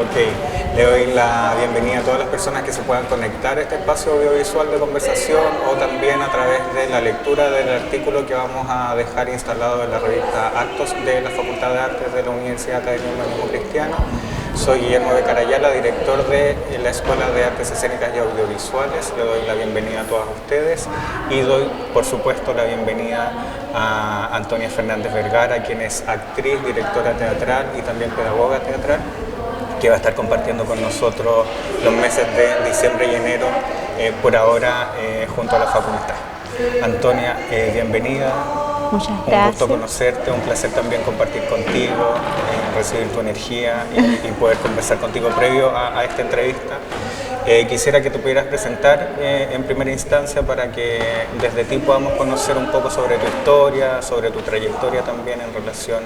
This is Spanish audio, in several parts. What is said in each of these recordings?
Ok, le doy la bienvenida a todas las personas que se puedan conectar a este espacio audiovisual de conversación o también a través de la lectura del artículo que vamos a dejar instalado en la revista Actos de la Facultad de Artes de la Universidad Academia Humanismo Cristiano. Soy Guillermo de Carayala, director de la Escuela de Artes Escénicas y Audiovisuales. Le doy la bienvenida a todas ustedes y doy, por supuesto, la bienvenida a Antonia Fernández Vergara, quien es actriz, directora teatral y también pedagoga teatral, que va a estar compartiendo con nosotros los meses de diciembre y enero, por ahora junto a la facultad. Antonia, bienvenida. Muchas gracias. Un gusto conocerte, un placer también compartir contigo, recibir tu energía y poder conversar contigo previo a esta entrevista. Quisiera que tú pudieras presentar en primera instancia para que desde ti podamos conocer un poco sobre tu historia, sobre tu trayectoria también en relación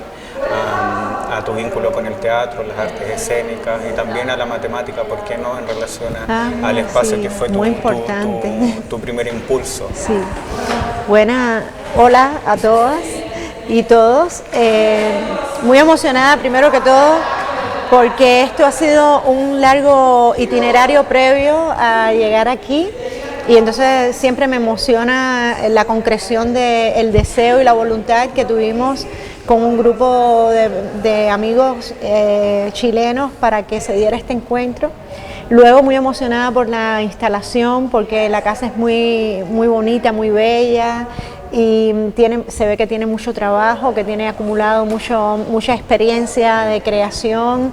a tu vínculo con el teatro, las artes escénicas y también a la matemática, ¿por qué no?, en relación al espacio que fue tu primer impulso. Sí. Hola a todas y todos. Muy emocionada primero que todo, porque esto ha sido un largo itinerario previo a llegar aquí y entonces siempre me emociona la concreción del deseo y la voluntad que tuvimos con un grupo de amigos chilenos para que se diera este encuentro. Luego muy emocionada por la instalación, porque la casa es muy bonita, muy bella y se ve que tiene mucho trabajo, que tiene acumulado mucha experiencia de creación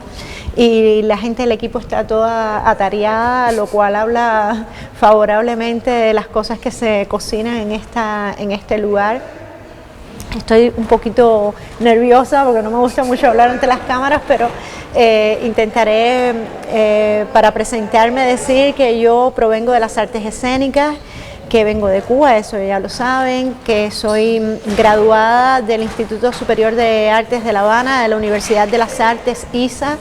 y la gente del equipo está toda atareada, lo cual habla favorablemente de las cosas que se cocinan en este lugar. Estoy un poquito nerviosa porque no me gusta mucho hablar ante las cámaras, pero intentaré para presentarme decir que yo provengo de las artes escénicas, que vengo de Cuba, eso ya lo saben, que soy graduada del Instituto Superior de Artes de La Habana, de la Universidad de las Artes, ISA,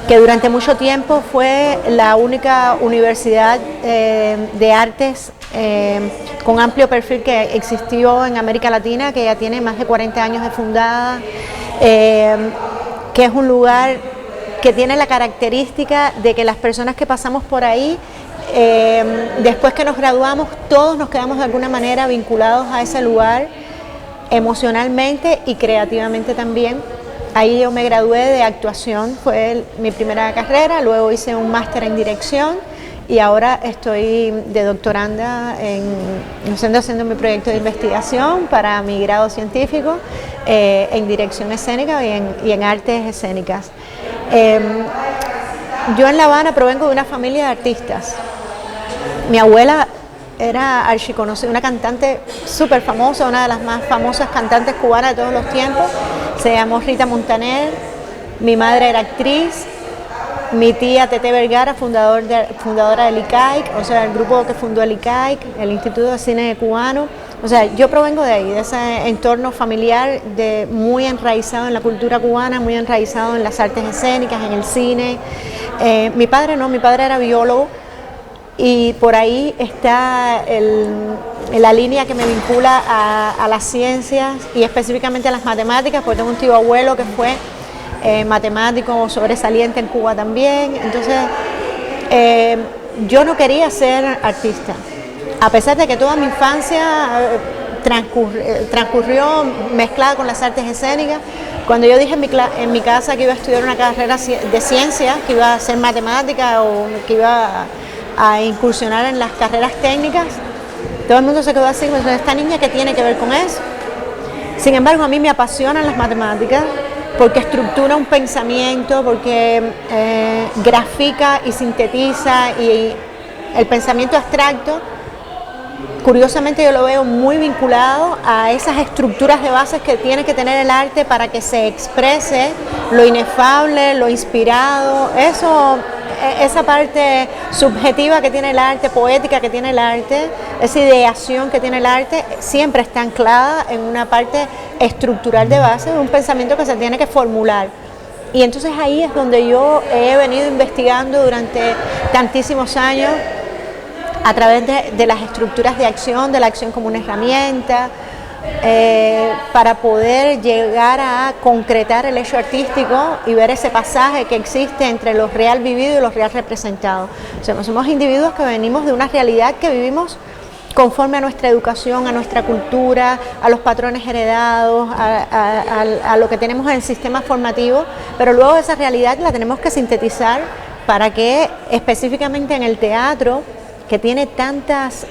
que durante mucho tiempo fue la única universidad de artes con amplio perfil que existió en América Latina, que ya tiene más de 40 años de fundada, que es un lugar que tiene la característica de que las personas que pasamos por ahí, después que nos graduamos, todos nos quedamos de alguna manera vinculados a ese lugar emocionalmente y creativamente también. Ahí yo me gradué de actuación, fue mi primera carrera, luego hice un máster en dirección y ahora estoy de doctoranda haciendo mi proyecto de investigación para mi grado científico en dirección escénica y en artes escénicas. Yo en La Habana provengo de una familia de artistas. Mi abuela era archiconocida, una cantante súper famosa, una de las más famosas cantantes cubanas de todos los tiempos. Se llamó Rita Montaner. Mi madre era actriz. Mi tía Tete Vergara, fundadora del ICAIC, o sea, el grupo que fundó el ICAIC, el Instituto de Cine Cubano. O sea, yo provengo de ahí, de ese entorno familiar muy enraizado en la cultura cubana, muy enraizado en las artes escénicas, en el cine. Mi padre no, mi padre era biólogo. Y por ahí está la línea que me vincula a las ciencias y específicamente a las matemáticas, porque tengo un tío abuelo que fue matemático sobresaliente en Cuba también. Entonces, yo no quería ser artista, a pesar de que toda mi infancia transcurrió mezclada con las artes escénicas. Cuando yo dije en mi casa que iba a estudiar una carrera de ciencias, que iba a ser matemática o que iba a incursionar en las carreras técnicas, todo el mundo se quedó así, pues, esta niña, ¿qué tiene que ver con eso? Sin embargo, a mí me apasionan las matemáticas porque estructura un pensamiento, porque grafica y sintetiza, y el pensamiento abstracto, curiosamente yo lo veo muy vinculado a esas estructuras de bases que tiene que tener el arte para que se exprese lo inefable, lo inspirado, esa parte subjetiva que tiene el arte, poética que tiene el arte, esa ideación que tiene el arte, siempre está anclada en una parte estructural de base, de un pensamiento que se tiene que formular. Y entonces ahí es donde yo he venido investigando durante tantísimos años, a través de las estructuras de acción, de la acción como una herramienta, para poder llegar a concretar el hecho artístico y ver ese pasaje que existe entre lo real vivido y lo real representado. O sea, somos individuos que venimos de una realidad que vivimos conforme a nuestra educación, a nuestra cultura, a los patrones heredados, a lo que tenemos en el sistema formativo, pero luego esa realidad la tenemos que sintetizar para que específicamente en el teatro, que tiene tantas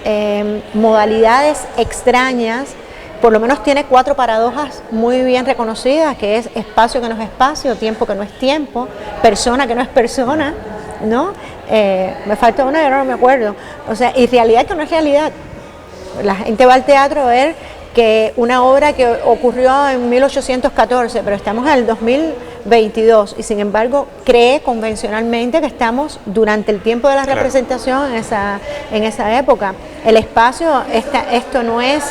modalidades extrañas, por lo menos tiene 4 paradojas muy bien reconocidas, que es espacio que no es espacio, tiempo que no es tiempo, persona que no es persona, ¿no? Me falta una y ahora no me acuerdo. O sea, y realidad que no es realidad. La gente va al teatro a ver que una obra que ocurrió en 1814, pero estamos en el 2022 y sin embargo cree convencionalmente que estamos durante el tiempo de la representación en esa época. El espacio, esto no es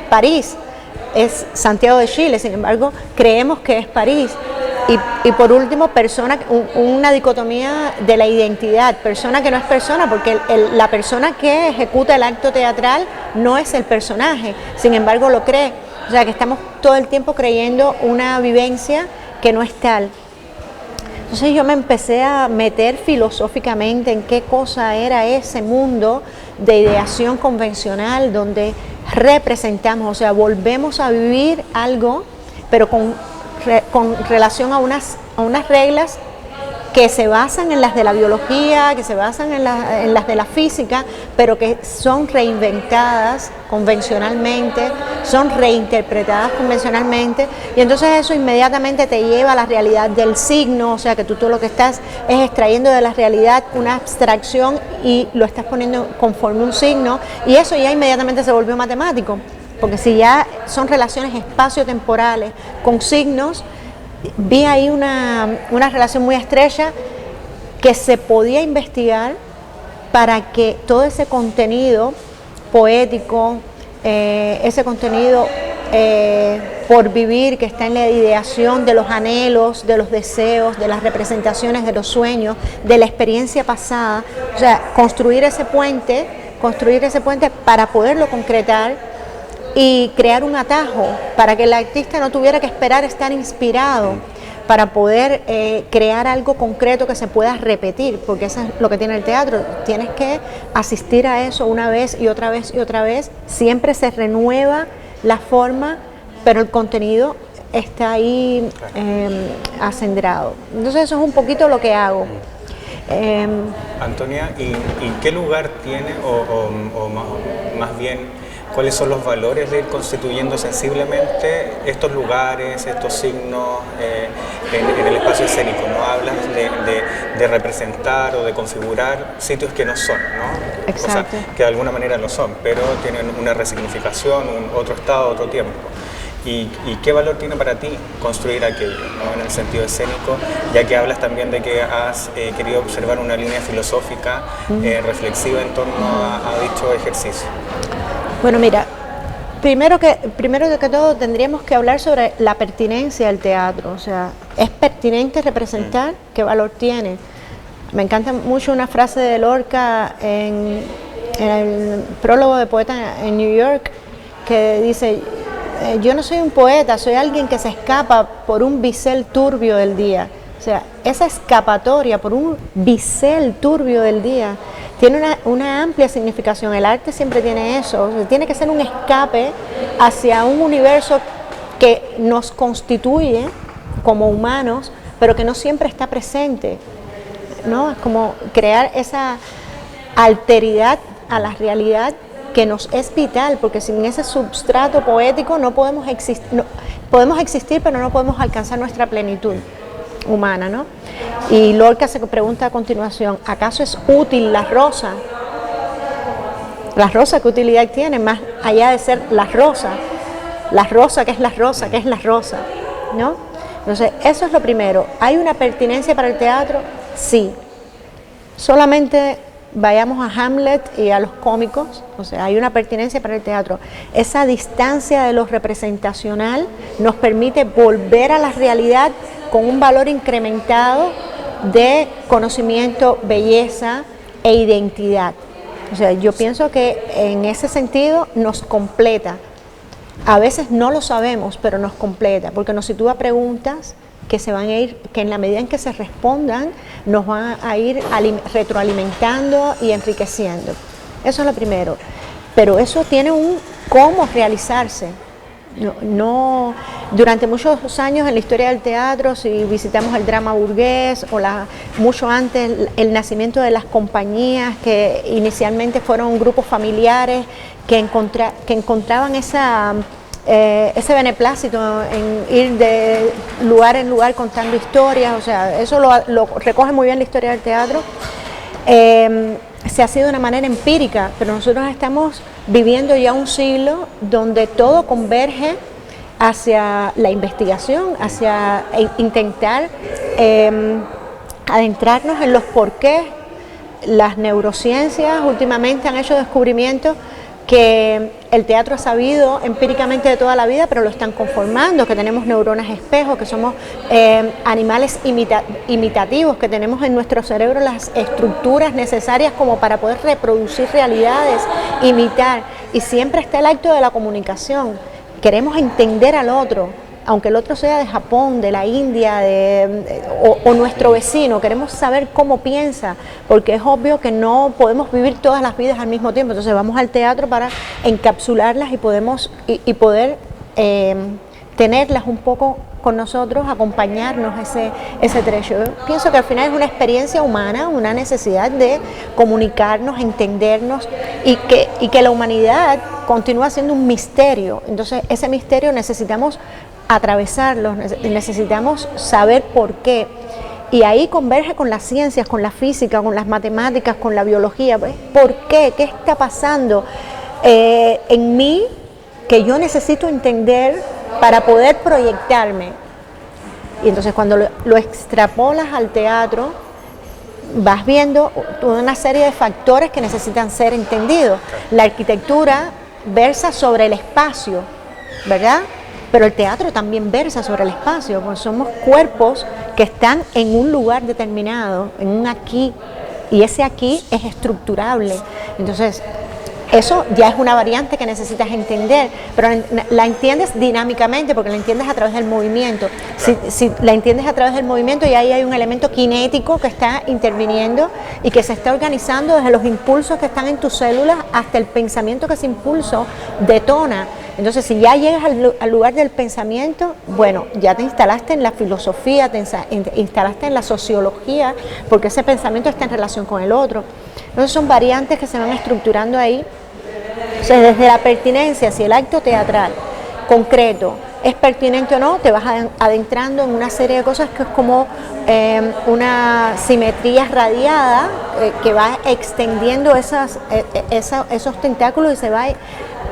París, es Santiago de Chile, sin embargo creemos que es París. Y por último, una dicotomía de la identidad, persona que no es persona, porque la persona que ejecuta el acto teatral no es el personaje, sin embargo lo cree. O sea que estamos todo el tiempo creyendo una vivencia que no es tal. Entonces yo me empecé a meter filosóficamente en qué cosa era ese mundo de ideación convencional donde representamos, o sea, volvemos a vivir algo, pero con relación a unas reglas que se basan en las de la biología, que se basan en las de la física, pero que son reinventadas convencionalmente, son reinterpretadas convencionalmente, y entonces eso inmediatamente te lleva a la realidad del signo, o sea que tú todo lo que estás es extrayendo de la realidad una abstracción y lo estás poniendo conforme un signo, y eso ya inmediatamente se volvió matemático. Porque si ya son relaciones espaciotemporales con signos, vi ahí una relación muy estrecha que se podía investigar para que todo ese contenido poético, ese contenido por vivir que está en la ideación de los anhelos, de los deseos, de las representaciones, de los sueños, de la experiencia pasada, o sea, construir ese puente para poderlo concretar y crear un atajo para que el artista no tuviera que esperar estar inspirado para poder crear algo concreto que se pueda repetir, porque eso es lo que tiene el teatro, tienes que asistir a eso una vez y otra vez y otra vez, siempre se renueva la forma, pero el contenido está ahí acendrado. Entonces eso es un poquito lo que hago. Antonia, ¿y qué lugar tiene o más bien cuáles son los valores de ir constituyendo sensiblemente estos lugares, estos signos en el espacio escénico? No hablas de representar o de configurar sitios que no son, ¿no? Exacto. O sea, que de alguna manera lo son, pero tienen una resignificación, otro estado, otro tiempo. ¿Y qué valor tiene para ti construir aquello, ¿no? En el sentido escénico, ya que hablas también de que has querido observar una línea filosófica reflexiva en torno a dicho ejercicio? Bueno, mira, primero que todo tendríamos que hablar sobre la pertinencia del teatro, o sea, ¿es pertinente representar? ¿Qué valor tiene? Me encanta mucho una frase de Lorca en el prólogo de Poeta en New York, que dice: yo no soy un poeta, soy alguien que se escapa por un bisel turbio del día. O sea, esa escapatoria por un bisel turbio del día tiene una amplia significación. El arte siempre tiene eso, o sea, tiene que ser un escape hacia un universo que nos constituye como humanos, pero que no siempre está presente, ¿no? Es como crear esa alteridad a la realidad que nos es vital, porque sin ese substrato poético no podemos existir, podemos existir, pero no podemos alcanzar nuestra plenitud humana, ¿no? Y Lorca se pregunta a continuación: ¿acaso es útil la rosa? ¿La rosa qué utilidad tiene más allá de ser la rosa? La rosa, ¿qué es la rosa? ¿Qué es la rosa? ¿No? Entonces, eso es lo primero. ¿Hay una pertinencia para el teatro? Sí. Solamente vayamos a Hamlet y a los cómicos, o sea, hay una pertinencia para el teatro. Esa distancia de lo representacional nos permite volver a la realidad con un valor incrementado de conocimiento, belleza e identidad. O sea, yo pienso que en ese sentido nos completa. a veces no lo sabemos, pero nos completa, porque nos sitúa preguntas que se van a ir, que en la medida en que se respondan, nos van a ir retroalimentando y enriqueciendo. Eso es lo primero. Pero eso tiene un cómo realizarse. No, durante muchos años en la historia del teatro, si visitamos el drama burgués o mucho antes el nacimiento de las compañías, que inicialmente fueron grupos familiares que encontraban ese beneplácito en ir de lugar en lugar contando historias, o sea, eso lo recoge muy bien la historia del teatro. Se ha sido de una manera empírica, pero nosotros estamos viviendo ya un siglo donde todo converge hacia la investigación, hacia intentar adentrarnos en los porqués. Las neurociencias últimamente han hecho descubrimientos que el teatro ha sabido empíricamente de toda la vida, pero lo están conformando, que tenemos neuronas espejo, que somos animales imitativos, que tenemos en nuestro cerebro las estructuras necesarias como para poder reproducir realidades, imitar, y siempre está el acto de la comunicación. Queremos entender al otro, aunque el otro sea de Japón, de la India, o nuestro vecino, queremos saber cómo piensa, porque es obvio que no podemos vivir todas las vidas al mismo tiempo, entonces vamos al teatro para encapsularlas y poder tenerlas un poco con nosotros, acompañarnos ese trecho. Yo pienso que al final es una experiencia humana, una necesidad de comunicarnos, entendernos, y que la humanidad continúa siendo un misterio. Entonces ese misterio necesitamos atravesarlos, necesitamos saber por qué, y ahí converge con las ciencias, con la física, con las matemáticas, con la biología. ¿Por qué? ¿Qué está pasando en mí que yo necesito entender para poder proyectarme? Y entonces cuando lo extrapolas al teatro, vas viendo una serie de factores que necesitan ser entendidos. La arquitectura versa sobre el espacio, ¿verdad? Pero el teatro también versa sobre el espacio, porque somos cuerpos que están en un lugar determinado, en un aquí, y ese aquí es estructurable. Entonces, eso ya es una variante que necesitas entender, pero la entiendes dinámicamente, porque la entiendes a través del movimiento. Si la entiendes a través del movimiento, y ahí hay un elemento cinético que está interviniendo y que se está organizando desde los impulsos que están en tus células hasta el pensamiento que ese impulso detona. Entonces, si ya llegas al lugar del pensamiento, bueno, ya te instalaste en la filosofía, te instalaste en la sociología, porque ese pensamiento está en relación con el otro. Entonces, son variantes que se van estructurando ahí. Entonces, desde la pertinencia, si el acto teatral concreto es pertinente o no, te vas adentrando en una serie de cosas que es como una simetría radiada que va extendiendo esos tentáculos y se va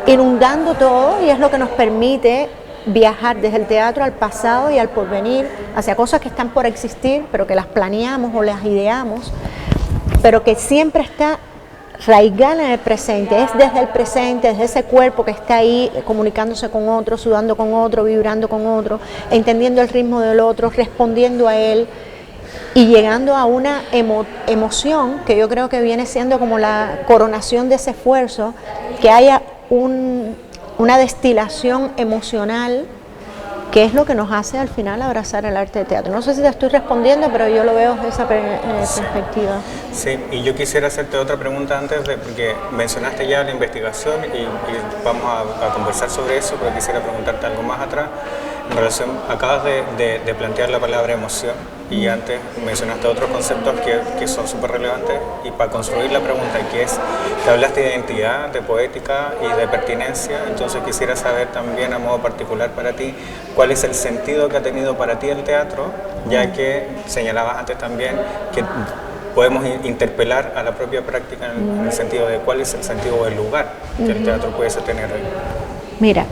inundando todo, y es lo que nos permite viajar desde el teatro al pasado y al porvenir, hacia cosas que están por existir, pero que las planeamos o las ideamos, pero que siempre está raigada en el presente. Es desde el presente, desde ese cuerpo que está ahí comunicándose con otro, sudando con otro, vibrando con otro, entendiendo el ritmo del otro, respondiendo a él y llegando a una emoción que yo creo que viene siendo como la coronación de ese esfuerzo, que haya una destilación emocional, que es lo que nos hace al final abrazar el arte de teatro. No sé si te estoy respondiendo, pero yo lo veo desde esa perspectiva. Sí, y yo quisiera hacerte otra pregunta antes, porque mencionaste ya la investigación y vamos a conversar sobre eso, pero quisiera preguntarte algo más atrás. En relación, acabas de plantear la palabra emoción, y antes mencionaste otros conceptos que son súper relevantes, y para construir la pregunta, que es, te hablaste de identidad, de poética y de pertinencia. Entonces quisiera saber también, a modo particular para ti, cuál es el sentido que ha tenido para ti el teatro, ya que señalabas antes también que podemos interpelar a la propia práctica en el sentido de cuál es el sentido del lugar que el teatro pudiese tener hoy. Mira,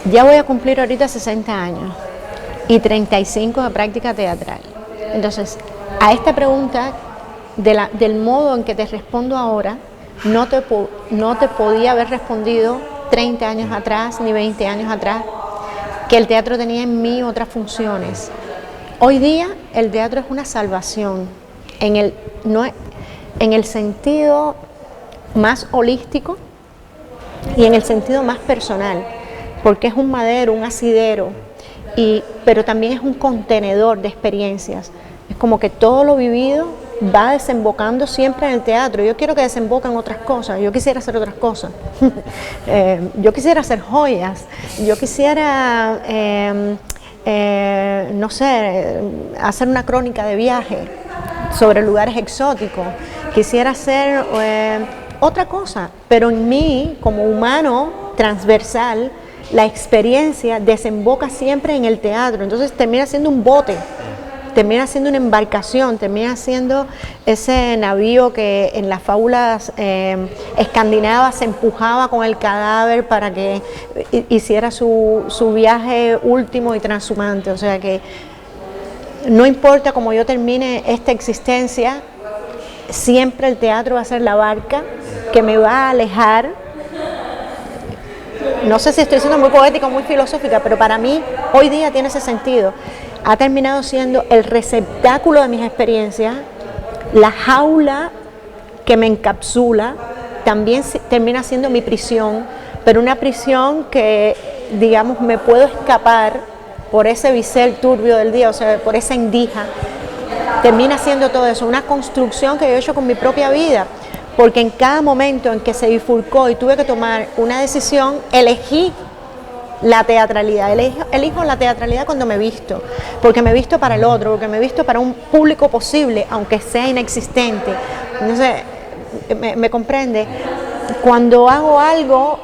ya voy a cumplir ahorita 60 años y 35 de práctica teatral. Entonces, a esta pregunta, del modo en que te respondo ahora, no te podía haber respondido 30 años atrás ni 20 años atrás, que el teatro tenía en mí otras funciones. Hoy día el teatro es una salvación en el sentido más holístico y en el sentido más personal. porque es un madero, un asidero, pero también es un contenedor de experiencias. Es como que todo lo vivido va desembocando siempre en el teatro. Yo quiero que desemboquen otras cosas, yo quisiera hacer otras cosas. Yo quisiera hacer joyas, yo quisiera, no sé, hacer una crónica de viaje sobre lugares exóticos, quisiera hacer otra cosa, pero en mí, como humano transversal, la experiencia desemboca siempre en el teatro, entonces termina siendo un bote, termina siendo una embarcación, termina siendo ese navío que en las fábulas escandinavas se empujaba con el cadáver para que hiciera su viaje último y transhumante. O sea que no importa cómo yo termine esta existencia, siempre el teatro va a ser la barca que me va a alejar. No sé si estoy siendo muy poética o muy filosófica, pero para mí hoy día tiene ese sentido. Ha terminado siendo el receptáculo de mis experiencias, la jaula que me encapsula, también termina siendo mi prisión, pero una prisión que, digamos, me puedo escapar por ese bisel turbio del día, o sea, por esa endija. Termina siendo todo eso, una construcción que yo he hecho con mi propia vida, porque en cada momento en que se bifurcó y tuve que tomar una decisión, elegí la teatralidad, elijo la teatralidad cuando me visto, porque me visto para el otro, porque me visto para un público posible, aunque sea inexistente. No sé, me comprende. Cuando hago algo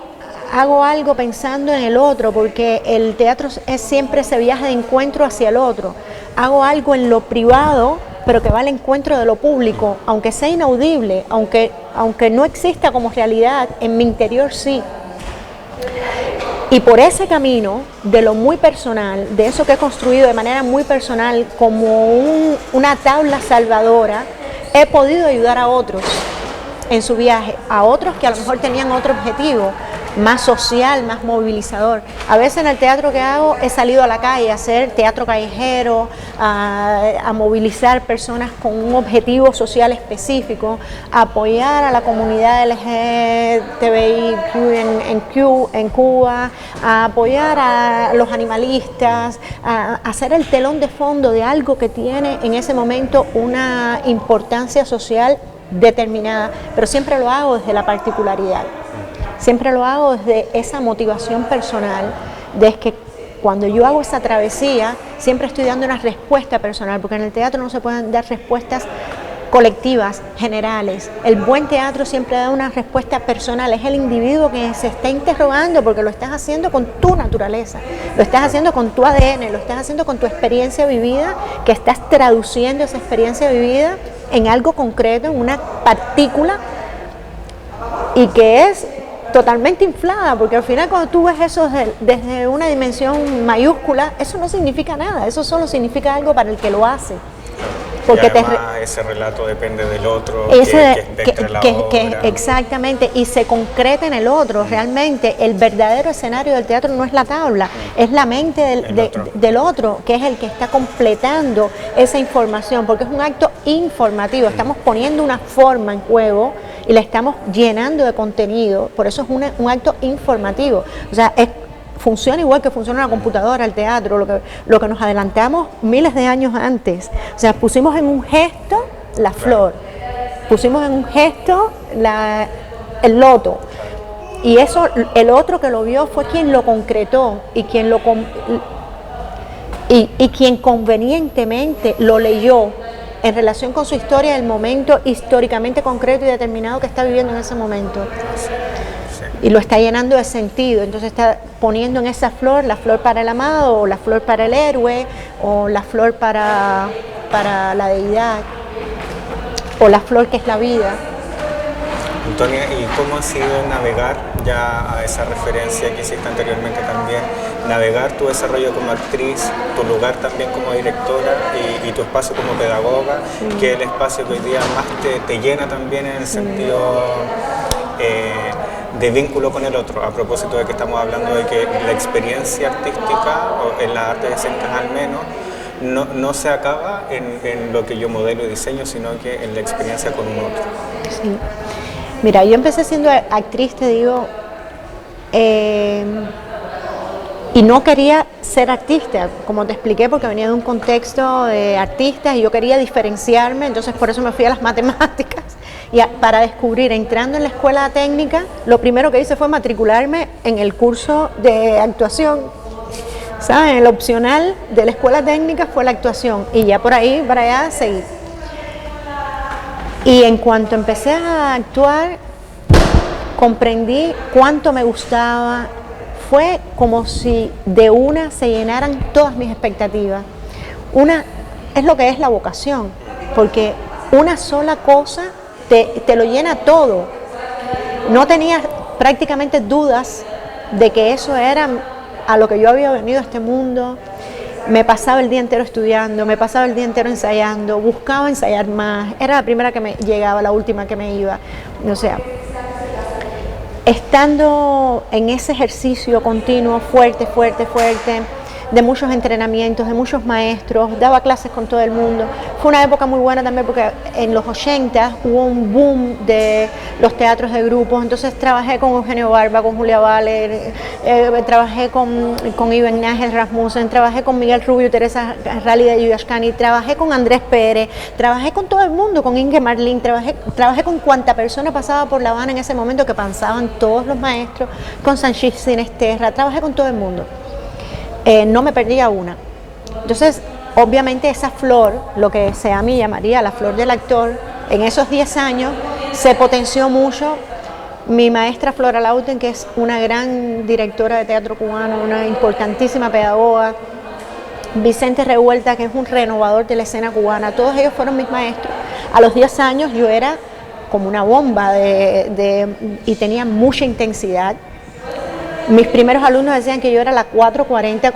pensando en el otro, porque el teatro es siempre ese viaje de encuentro hacia el otro. Hago algo en lo privado, pero que va al encuentro de lo público, aunque sea inaudible, aunque no exista como realidad, en mi interior sí. Y por ese camino, de lo muy personal, de eso que he construido de manera muy personal, como una tabla salvadora, he podido ayudar a otros en su viaje, a otros que a lo mejor tenían otro objetivo, más social, más movilizador. A veces en el teatro que hago he salido a la calle a hacer teatro callejero, a movilizar personas con un objetivo social específico, a apoyar a la comunidad LGTBIQ en Cuba, a apoyar a los animalistas, a hacer el telón de fondo de algo que tiene en ese momento una importancia social determinada, pero siempre lo hago desde la particularidad. Siempre lo hago desde esa motivación personal, desde que cuando yo hago esa travesía, siempre estoy dando una respuesta personal, porque en el teatro no se pueden dar respuestas colectivas, generales. El buen teatro siempre da una respuesta personal, es el individuo que se está interrogando, porque lo estás haciendo con tu naturaleza, lo estás haciendo con tu ADN, lo estás haciendo con tu experiencia vivida, que estás traduciendo esa experiencia vivida en algo concreto, en una partícula, y que es totalmente inflada, porque al final cuando tú ves eso desde una dimensión mayúscula, eso no significa nada, eso solo significa algo para el que lo hace. Porque y además ese relato depende del otro, exactamente, y se concreta en el otro. Realmente el verdadero escenario del teatro no es la tabla, es la mente del otro, que es el que está completando esa información, porque es un acto informativo, estamos poniendo una forma en juego y la estamos llenando de contenido, por eso es un acto informativo. O sea, funciona igual que funciona una computadora, el teatro, lo que nos adelantamos miles de años antes. O sea, pusimos en un gesto la flor, pusimos en un gesto el loto, y eso el otro que lo vio fue quien lo concretó y quien quien convenientemente lo leyó en relación con su historia del momento históricamente concreto y determinado que está viviendo en ese momento. Y lo está llenando de sentido, entonces está poniendo en esa flor, la flor para el amado, o la flor para el héroe, o la flor para la deidad, o la flor que es la vida. Antonia, ¿y cómo ha sido navegar, ya a esa referencia que hiciste anteriormente también, navegar tu desarrollo como actriz, tu lugar también como directora y tu espacio como pedagoga, que es el espacio que hoy día más te llena también en el sentido de vínculo con el otro, a propósito de que estamos hablando de que la experiencia artística, o en las artes escénicas al menos, no se acaba en lo que yo modelo y diseño, sino que en la experiencia con un otro. Sí. Mira, yo empecé siendo actriz, te digo, Y no quería ser artista, como te expliqué, porque venía de un contexto de artistas y yo quería diferenciarme, entonces por eso me fui a las matemáticas. Y para descubrir, entrando en la escuela técnica, lo primero que hice fue matricularme en el curso de actuación. ¿Saben? El opcional de la escuela técnica fue la actuación y ya por ahí, para allá, seguí. Y en cuanto empecé a actuar, comprendí cuánto me gustaba. Fue como si de una se llenaran todas mis expectativas. Una es lo que es la vocación, porque una sola cosa te lo llena todo. No tenía prácticamente dudas de que eso era a lo que yo había venido a este mundo. Me pasaba el día entero estudiando, me pasaba el día entero ensayando, buscaba ensayar más. Era la primera que me llegaba, la última que me iba. O sea, estando en ese ejercicio continuo, fuerte, de muchos entrenamientos, de muchos maestros, daba clases con todo el mundo. Fue una época muy buena también porque en los 80 hubo un boom de los teatros de grupos, entonces trabajé con Eugenio Barba, con Julia Valer, trabajé con Iván Nájel Rasmussen, trabajé con Miguel Rubio, Teresa Rally de Yuyashkani, trabajé con Andrés Pérez, trabajé con todo el mundo, con Inge Marlín, trabajé con cuanta persona pasaba por La Habana en ese momento que pasaban todos los maestros, con Sanchís Sinesterra, trabajé con todo el mundo. No me perdía una. Entonces, obviamente esa flor, lo que se a mí llamaría la flor del actor, en esos 10 años se potenció mucho. Mi maestra Flora Lauten, que es una gran directora de teatro cubano, una importantísima pedagoga, Vicente Revuelta, que es un renovador de la escena cubana, todos ellos fueron mis maestros. A los 10 años yo era como una bomba y tenía mucha intensidad. Mis primeros alumnos decían que yo era la 440,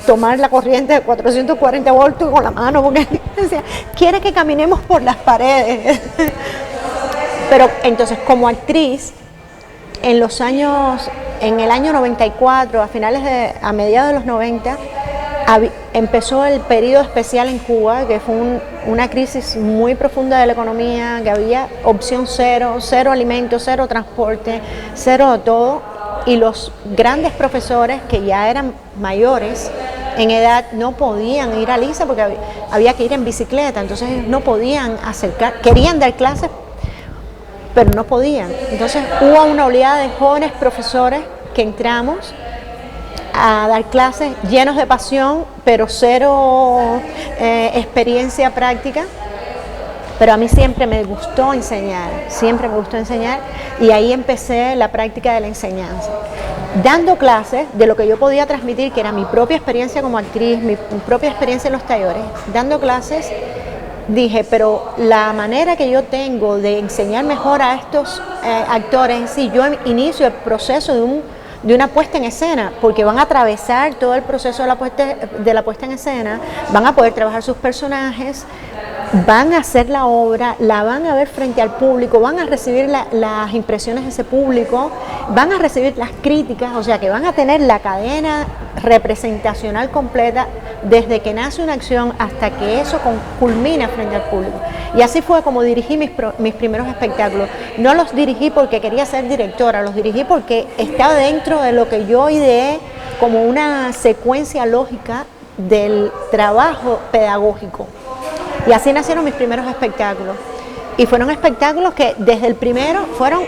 tomar la corriente de 440 voltios con la mano, porque decían, quiere que caminemos por las paredes. Pero entonces, como actriz, en el año 94, a mediados de los 90, empezó el periodo especial en Cuba, que fue una crisis muy profunda de la economía, que había opción cero, cero alimentos, cero transporte, cero de todo. Y los grandes profesores que ya eran mayores en edad no podían ir a Lisa porque había que ir en bicicleta, entonces no podían querían dar clases, pero no podían. Entonces hubo una oleada de jóvenes profesores que entramos a dar clases llenos de pasión, pero cero experiencia práctica. Pero a mí siempre me gustó enseñar y ahí empecé la práctica de la enseñanza. Dando clases de lo que yo podía transmitir, que era mi propia experiencia como actriz, mi propia experiencia en los talleres, dando clases, dije, pero la manera que yo tengo de enseñar mejor a estos actores, sí, yo inicio el proceso de una puesta en escena, porque van a atravesar todo el proceso de la puesta en escena, van a poder trabajar sus personajes, van a hacer la obra, la van a ver frente al público, van a recibir las impresiones de ese público, van a recibir las críticas, o sea que van a tener la cadena representacional completa desde que nace una acción hasta que eso culmina frente al público. Y así fue como dirigí mis primeros espectáculos. No los dirigí porque quería ser directora, los dirigí porque estaba dentro de lo que yo ideé como una secuencia lógica del trabajo pedagógico. Y así nacieron mis primeros espectáculos. Y fueron espectáculos que desde el primero fueron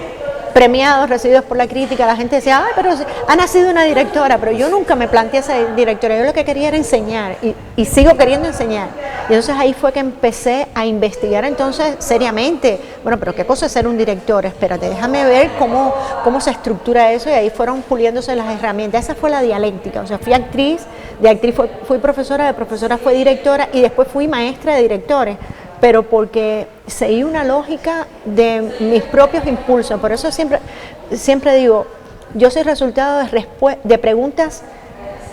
premiados, recibidos por la crítica. La gente decía, ay, pero ha nacido una directora, pero yo nunca me planteé ser directora. Yo lo que quería era enseñar y sigo queriendo enseñar. Y entonces ahí fue que empecé a investigar entonces seriamente. Bueno, pero ¿qué cosa es ser un director? Espérate, déjame ver cómo se estructura eso, y ahí fueron puliéndose las herramientas. Esa fue la dialéctica. O sea, fui actriz, de actriz fui profesora, de profesora fui directora y después fui maestra de directores, pero porque seguí una lógica de mis propios impulsos. Por eso siempre digo, yo soy resultado de preguntas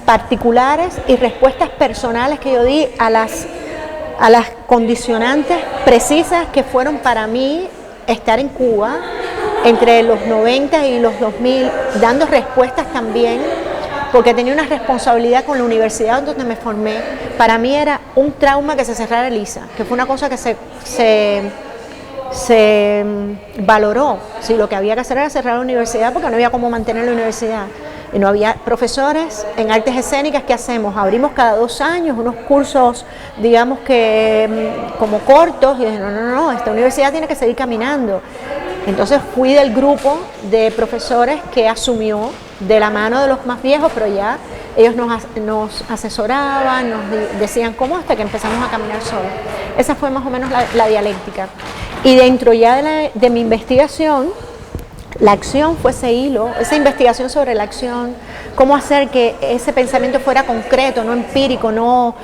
particulares y respuestas personales que yo di a las condicionantes precisas que fueron para mí estar en Cuba entre los 90 y los 2000, dando respuestas también, porque tenía una responsabilidad con la universidad donde me formé. Para mí era un trauma que se cerrara Lisa, que fue una cosa que se valoró. Sí, lo que había que hacer era cerrar la universidad porque no había cómo mantener la universidad. y no había profesores en artes escénicas. ¿Qué hacemos? Abrimos cada 2 años unos cursos, digamos que como cortos, y dije, no, esta universidad tiene que seguir caminando. Entonces fui del grupo de profesores que asumió de la mano de los más viejos, pero ya ellos nos asesoraban, nos decían cómo, hasta que empezamos a caminar solos. Esa fue más o menos la dialéctica. Y dentro ya de mi investigación, la acción fue ese hilo, esa investigación sobre la acción, cómo hacer que ese pensamiento fuera concreto, no empírico, no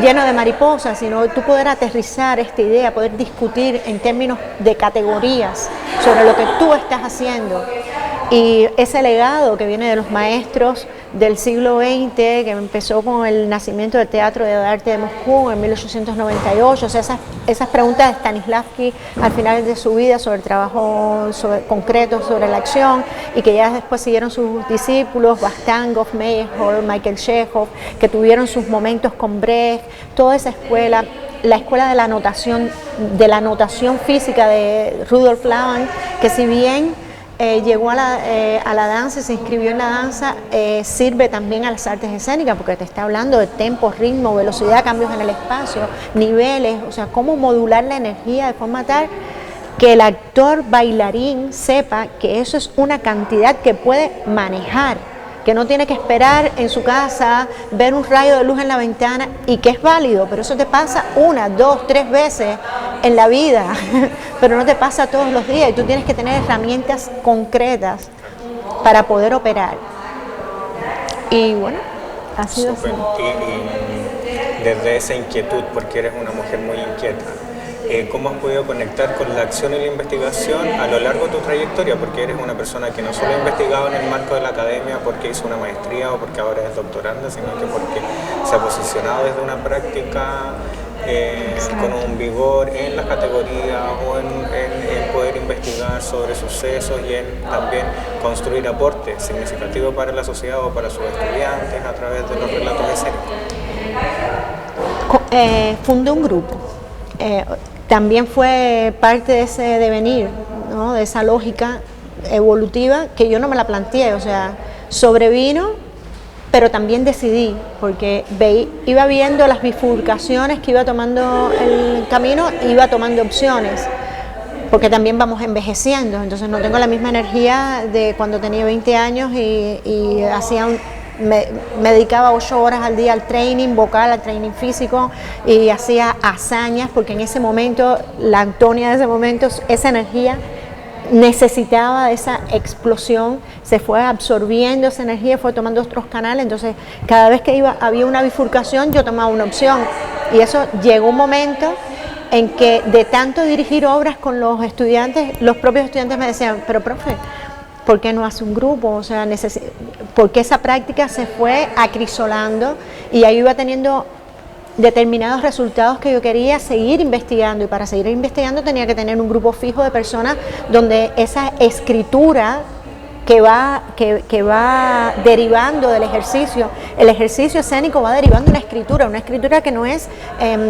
lleno de mariposas, sino tú poder aterrizar esta idea, poder discutir en términos de categorías sobre lo que tú estás haciendo. Y ese legado que viene de los maestros del siglo XX, que empezó con el nacimiento del Teatro de Arte de Moscú en 1898, o sea, esas preguntas de Stanislavski al final de su vida sobre el trabajo concreto sobre la acción, y que ya después siguieron sus discípulos, Vastangov, Meyerhold, Michael Chekhov, que tuvieron sus momentos con Brecht, toda esa escuela. La escuela de la notación física de Rudolf Laban, que si bien llegó a la danza y se inscribió en la danza, sirve también a las artes escénicas, porque te está hablando de tempo, ritmo, velocidad, cambios en el espacio, niveles, o sea, cómo modular la energía de forma tal que el actor bailarín sepa que eso es una cantidad que puede manejar, que no tiene que esperar en su casa, ver un rayo de luz en la ventana, y que es válido, pero eso te pasa 1, 2, 3 veces en la vida, pero no te pasa todos los días, y tú tienes que tener herramientas concretas para poder operar. Y bueno, ha sido así. Y desde esa inquietud, porque eres una mujer muy inquieta, ¿cómo has podido conectar con la acción y la investigación a lo largo de tu trayectoria? Porque eres una persona que no solo ha investigado en el marco de la academia porque hizo una maestría o porque ahora es doctoranda, sino que porque se ha posicionado desde una práctica con un vigor en las categorías o en poder investigar sobre sucesos y en también construir aportes significativos para la sociedad o para sus estudiantes a través de los relatos escénicos. Fundé un grupo. También fue parte de ese devenir, ¿no? De esa lógica evolutiva que yo no me la planteé, o sea, sobrevino, pero también decidí, porque iba viendo las bifurcaciones que iba tomando el camino, iba tomando opciones, porque también vamos envejeciendo, entonces no tengo la misma energía de cuando tenía 20 años y hacía me dedicaba 8 horas al día al training vocal, al training físico, y hacía hazañas, porque en ese momento, la Antonia de ese momento, esa energía necesitaba de esa explosión, se fue absorbiendo esa energía, fue tomando otros canales, entonces cada vez que había una bifurcación yo tomaba una opción, y eso llegó un momento en que de tanto dirigir obras con los estudiantes, los propios estudiantes me decían, pero profe, ¿por qué no hace un grupo? O sea, porque esa práctica se fue acrisolando y ahí iba teniendo determinados resultados que yo quería seguir investigando, y para seguir investigando tenía que tener un grupo fijo de personas donde esa escritura que va derivando del ejercicio, el ejercicio escénico va derivando una escritura que no es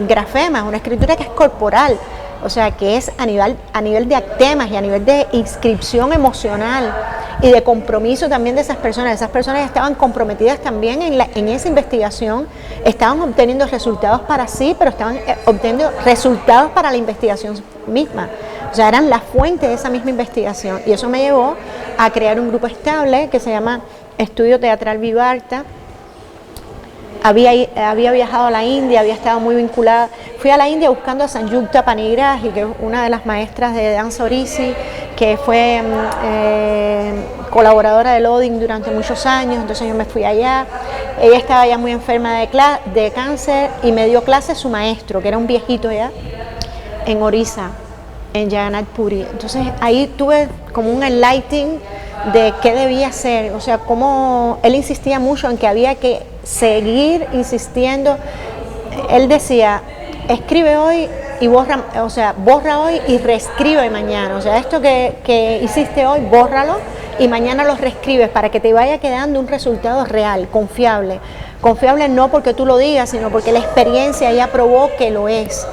grafema, una escritura que es corporal. O sea, que es a nivel de actemas y a nivel de inscripción emocional y de compromiso también de esas personas. Esas personas estaban comprometidas también en esa investigación, estaban obteniendo resultados para sí, pero estaban obteniendo resultados para la investigación misma. O sea, eran la fuente de esa misma investigación. Y eso me llevó a crear un grupo estable que se llama Estudio Teatral Vivarta. Había viajado a la India, había estado muy vinculada. Fui a la India buscando a Sanyukta Panigrahi, que es una de las maestras de danza Orisi, que fue colaboradora de Loading durante muchos años, entonces yo me fui allá. Ella estaba ya muy enferma de cáncer y me dio clase su maestro, que era un viejito ya, en Orissa, en Jagannath Puri. Entonces ahí tuve como un enlightening de qué debía hacer, o sea, cómo él insistía mucho en que había que seguir insistiendo. Él decía, escribe hoy y borra hoy y reescribe mañana, o sea, esto que hiciste hoy, bórralo y mañana lo reescribes para que te vaya quedando un resultado real, confiable no porque tú lo digas, sino porque la experiencia ya probó que lo es.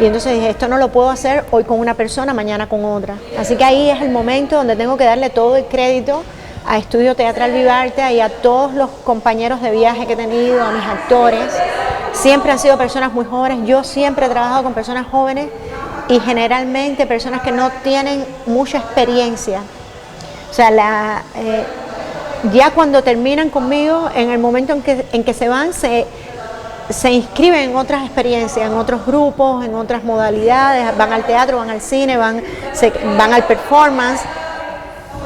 Y entonces dije, esto no lo puedo hacer hoy con una persona, mañana con otra. Así que ahí es el momento donde tengo que darle todo el crédito a Estudio Teatral Vivarte y a todos los compañeros de viaje que he tenido, a mis actores. Siempre han sido personas muy jóvenes, yo siempre he trabajado con personas jóvenes y generalmente personas que no tienen mucha experiencia. O sea, ya cuando terminan conmigo, en el momento en que se van, se inscriben en otras experiencias, en otros grupos, en otras modalidades, van al teatro, van al cine, van al performance,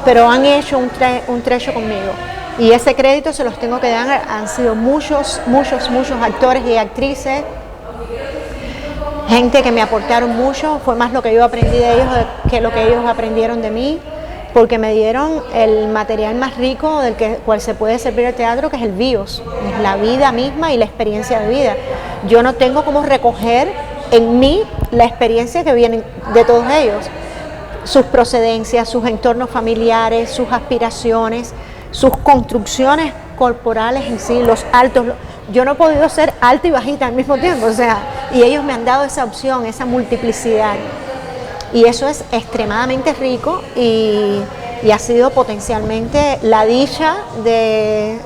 pero han hecho un trecho conmigo. Y ese crédito se los tengo que dar, han sido muchos actores y actrices, gente que me aportaron mucho, fue más lo que yo aprendí de ellos que lo que ellos aprendieron de mí, porque me dieron el material más rico del cual se puede servir el teatro, que es el bios, es la vida misma y la experiencia de vida. Yo no tengo cómo recoger en mí la experiencia que viene de todos ellos, sus procedencias, sus entornos familiares, sus aspiraciones, sus construcciones corporales en sí, los altos. Yo no he podido ser alta y bajita al mismo tiempo, o sea, y ellos me han dado esa opción, esa multiplicidad. Y eso es extremadamente rico y ha sido potencialmente la dicha de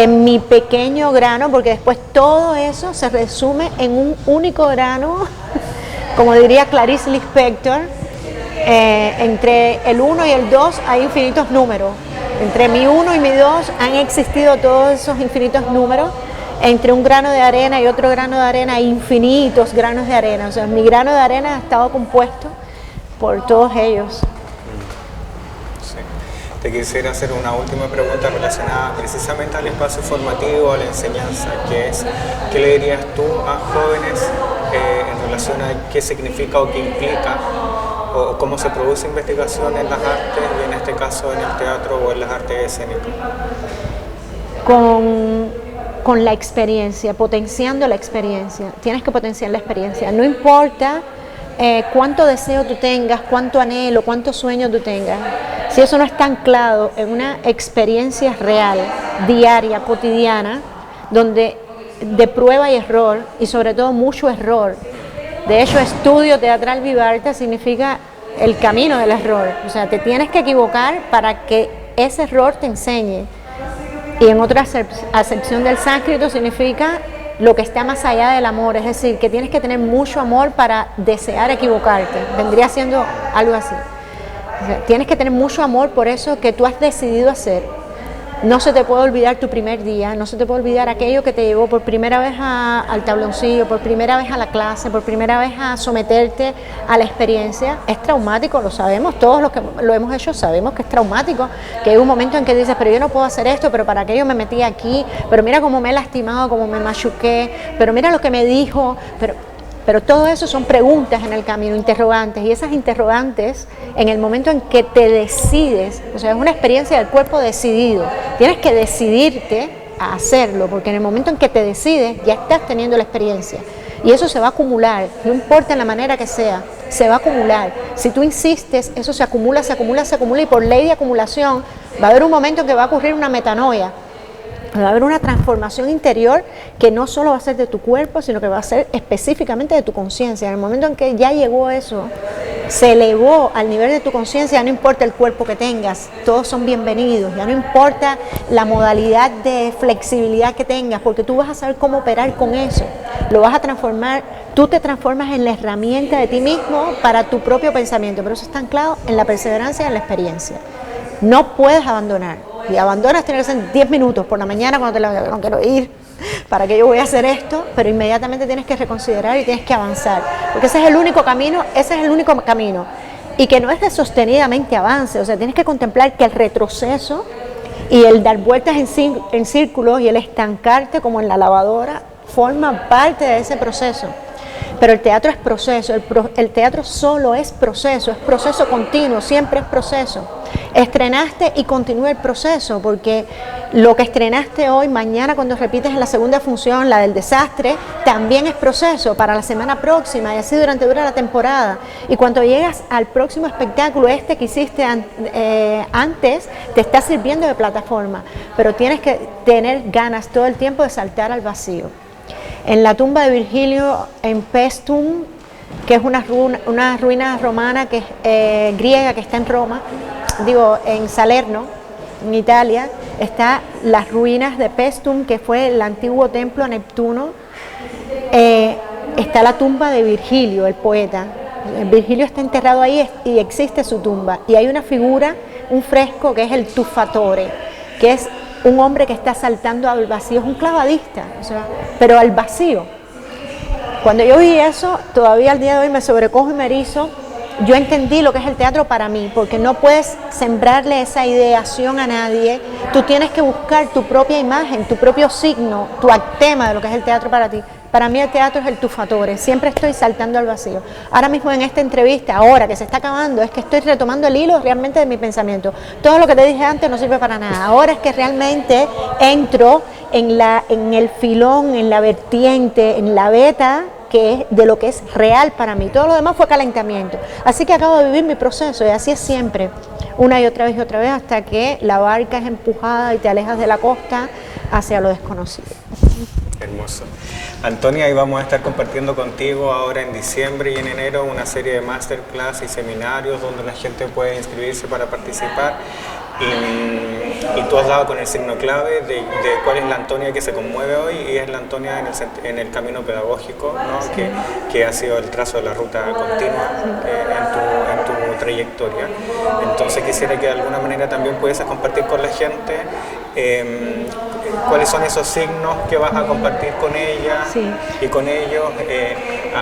mi pequeño grano, porque después todo eso se resume en un único grano, como diría Clarice Lispector, entre el 1 y el 2 hay infinitos números, entre mi 1 y mi 2 han existido todos esos infinitos números. Entre un grano de arena y otro grano de arena hay infinitos granos de arena. O sea, mi grano de arena ha estado compuesto por todos ellos. Sí. Te quisiera hacer una última pregunta relacionada precisamente al espacio formativo, a la enseñanza, que es, ¿qué le dirías tú a jóvenes en relación a qué significa o qué implica o cómo se produce investigación en las artes, y en este caso en el teatro o en las artes escénicas? Con la experiencia, potenciando la experiencia. Tienes que potenciar la experiencia. No importa cuánto deseo tú tengas, cuánto anhelo, cuánto sueño tú tengas. Si eso no está anclado en una experiencia real, diaria, cotidiana, donde de prueba y error, y sobre todo mucho error. De hecho, Estudio Teatral Vivarte significa el camino del error. O sea, te tienes que equivocar para que ese error te enseñe. Y en otra acepción del sánscrito significa lo que está más allá del amor, es decir, que tienes que tener mucho amor para desear equivocarte, vendría siendo algo así. O sea, tienes que tener mucho amor por eso que tú has decidido hacer. No se te puede olvidar tu primer día, no se te puede olvidar aquello que te llevó por primera vez al tabloncillo, por primera vez a la clase, por primera vez a someterte a la experiencia. Es traumático, lo sabemos, todos los que lo hemos hecho sabemos que es traumático, que hay un momento en que dices, pero yo no puedo hacer esto, pero para qué yo me metí aquí, pero mira cómo me he lastimado, cómo me machuqué, pero mira lo que me dijo, pero todo eso son preguntas en el camino, interrogantes, y esas interrogantes, en el momento en que te decides, o sea, es una experiencia del cuerpo decidido, tienes que decidirte a hacerlo, porque en el momento en que te decides, ya estás teniendo la experiencia, y eso se va a acumular, no importa en la manera que sea, se va a acumular. Si tú insistes, eso se acumula, y por ley de acumulación, va a haber un momento en que va a ocurrir una metanoia, va a haber una transformación interior que no solo va a ser de tu cuerpo, sino que va a ser específicamente de tu conciencia. En el momento en que ya llegó eso, se elevó al nivel de tu conciencia, ya no importa el cuerpo que tengas, todos son bienvenidos, ya no importa la modalidad de flexibilidad que tengas, porque tú vas a saber cómo operar con eso, lo vas a transformar, tú te transformas en la herramienta de ti mismo para tu propio pensamiento, pero eso está anclado en la perseverancia y en la experiencia. No puedes abandonar. Y abandonas, tiene que ser 10 minutos por la mañana cuando te levantas, no quiero ir, ¿para qué yo voy a hacer esto? Pero inmediatamente tienes que reconsiderar y tienes que avanzar, porque ese es el único camino, y que no es de sostenidamente avance, o sea, tienes que contemplar que el retroceso y el dar vueltas en círculos y el estancarte como en la lavadora forma parte de ese proceso. Pero el teatro es proceso, el teatro solo es proceso continuo, siempre es proceso. Estrenaste y continúa el proceso, porque lo que estrenaste hoy, mañana cuando repites en la segunda función, la del desastre, también es proceso para la semana próxima y así durante toda la temporada. Y cuando llegas al próximo espectáculo, que hiciste antes, te está sirviendo de plataforma, pero tienes que tener ganas todo el tiempo de saltar al vacío. En la tumba de Virgilio en Paestum, que es una ruina romana que es griega, que está en Roma, en Salerno, en Italia, está las ruinas de Paestum, que fue el antiguo templo a Neptuno. Está la tumba de Virgilio, el poeta. Virgilio está enterrado ahí y existe su tumba. Y hay una figura, un fresco que es el Tuffatore, que es un hombre que está saltando al vacío, es un clavadista, o sea, pero al vacío. Cuando yo vi eso, todavía al día de hoy me sobrecojo y me erizo. Yo entendí lo que es el teatro para mí, porque no puedes sembrarle esa ideación a nadie. Tú tienes que buscar tu propia imagen, tu propio signo, tu actema de lo que es el teatro para ti. Para mí el teatro es el Tuffatore, siempre estoy saltando al vacío. Ahora mismo en esta entrevista, ahora que se está acabando, es que estoy retomando el hilo realmente de mi pensamiento. Todo lo que te dije antes no sirve para nada. Ahora es que realmente entro en el filón, en la vertiente, en la veta, que es de lo que es real para mí. Todo lo demás fue calentamiento. Así que acabo de vivir mi proceso y así es siempre, una y otra vez, hasta que la barca es empujada y te alejas de la costa hacia lo desconocido. Hermoso. Antonia, ahí vamos a estar compartiendo contigo ahora en diciembre y en enero una serie de masterclass y seminarios donde la gente puede inscribirse para participar. Y tú has dado con el signo clave de cuál es la Antonia que se conmueve hoy, y es la Antonia en el camino pedagógico, ¿no? Sí. que ha sido el trazo de la ruta continua en tu trayectoria. Entonces quisiera que de alguna manera también pudieses compartir con la gente cuáles son esos signos que vas a compartir con ella. Sí. Y con ellos,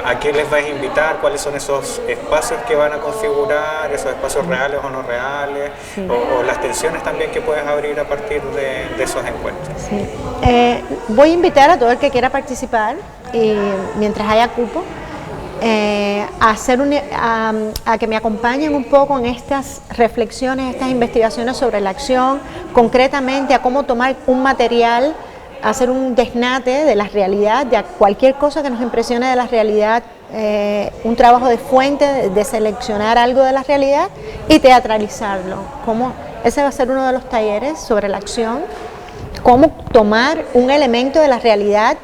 a qué les vas a invitar, cuáles son esos espacios que van a configurar, esos espacios reales o no reales, sí. o las tensiones también que puedes abrir a partir de esos encuentros. Sí. Voy a invitar a todo el que quiera participar, mientras haya cupo, a que me acompañen un poco en estas reflexiones, estas investigaciones sobre la acción, concretamente a cómo tomar un material, hacer un desnate de la realidad, de cualquier cosa que nos impresione de la realidad, un trabajo de fuente, de seleccionar algo de la realidad y teatralizarlo. Ese va a ser uno de los talleres sobre la acción, cómo tomar un elemento de la realidad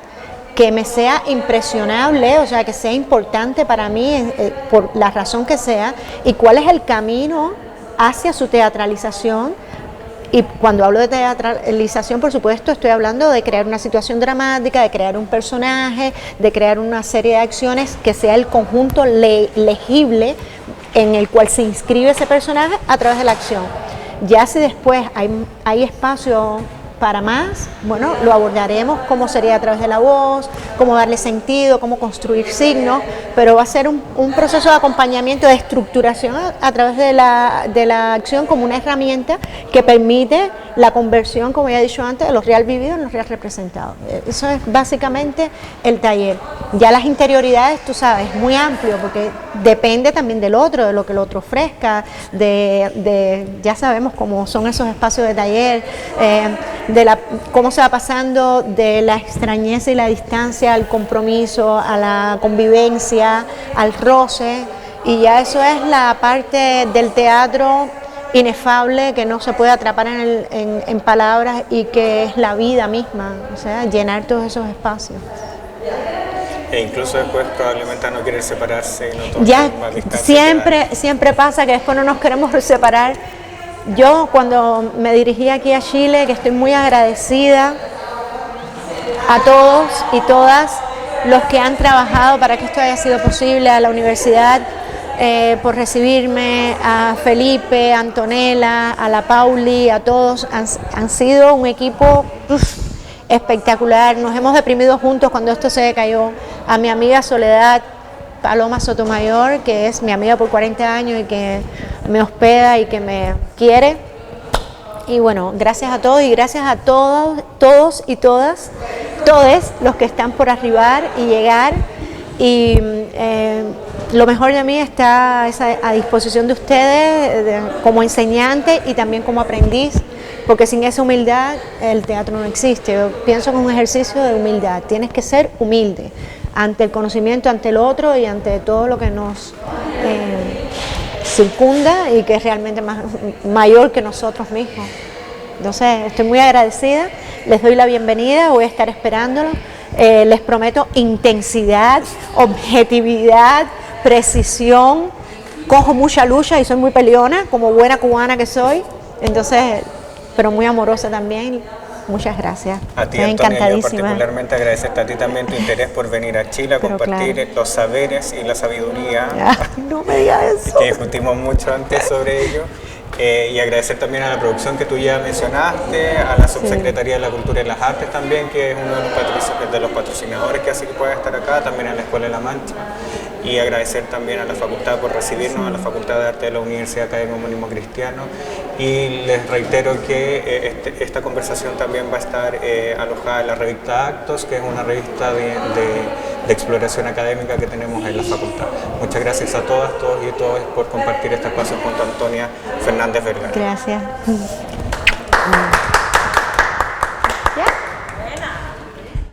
que me sea impresionable, o sea, que sea importante para mí por la razón que sea, y cuál es el camino hacia su teatralización. Y cuando hablo de teatralización, por supuesto, estoy hablando de crear una situación dramática, de crear un personaje, de crear una serie de acciones que sea el conjunto legible en el cual se inscribe ese personaje a través de la acción. Ya si después hay espacio para más, bueno, lo abordaremos, cómo sería a través de la voz, cómo darle sentido, cómo construir signos, pero va a ser un proceso de acompañamiento, de estructuración a través de la acción como una herramienta que permite la conversión, como ya he dicho antes, de lo real vivido en lo real representado. Eso es básicamente el taller. Ya las interioridades, tú sabes, es muy amplio porque depende también del otro, de lo que el otro ofrezca, ya sabemos cómo son esos espacios de taller, cómo se va pasando de la extrañeza y la distancia al compromiso, a la convivencia, al roce, y ya eso es la parte del teatro inefable que no se puede atrapar en palabras y que es la vida misma, o sea, llenar todos esos espacios. E incluso después probablemente no querer separarse y no tomar ya más distancia. siempre pasa que después no nos queremos separar. Yo cuando me dirigí aquí a Chile, que estoy muy agradecida a todos y todas los que han trabajado para que esto haya sido posible, a la universidad por recibirme, a Felipe, a Antonella, a la Pauli, a todos, han sido un equipo espectacular. Nos hemos deprimido juntos cuando esto se cayó. A mi amiga Soledad Paloma Sotomayor, que es mi amiga por 40 años y que me hospeda y que me quiere. Y bueno, gracias a todos y gracias a todos y todas, todos los que están por arribar y llegar. Y lo mejor de mí está a disposición de ustedes como enseñante y también como aprendiz, porque sin esa humildad el teatro no existe. Yo pienso que es un ejercicio de humildad, tienes que ser humilde ante el conocimiento, ante el otro y ante todo lo que nos circunda y que es realmente mayor que nosotros mismos. Entonces estoy muy agradecida, les doy la bienvenida, voy a estar esperándolo. Les prometo intensidad, objetividad, precisión, cojo mucha lucha y soy muy peleona, como buena cubana que soy. Entonces pero muy amorosa también. Muchas gracias. A ti, Estoy Antonia, yo encantadísima. particularmente agradecerte a ti también tu interés por venir a Chile a Pero compartir claro. los saberes y la sabiduría Ay, no me digas eso. que discutimos mucho antes sobre ello. Y agradecer también a la producción que tú ya mencionaste, a la Subsecretaría de la Cultura y las Artes también, que es uno de los patrocinadores que hace que pueda estar acá, también a la Escuela de la Mancha. Y agradecer también a la facultad por recibirnos, a la Facultad de Arte de la Universidad Académico Homónimo Cristiano. Y les reitero que esta conversación también va a estar alojada en la revista Actos, que es una revista de exploración académica que tenemos en la facultad. Muchas gracias a todas, todos y todos por compartir este espacio junto a Antonia Fernández Vergara. Gracias.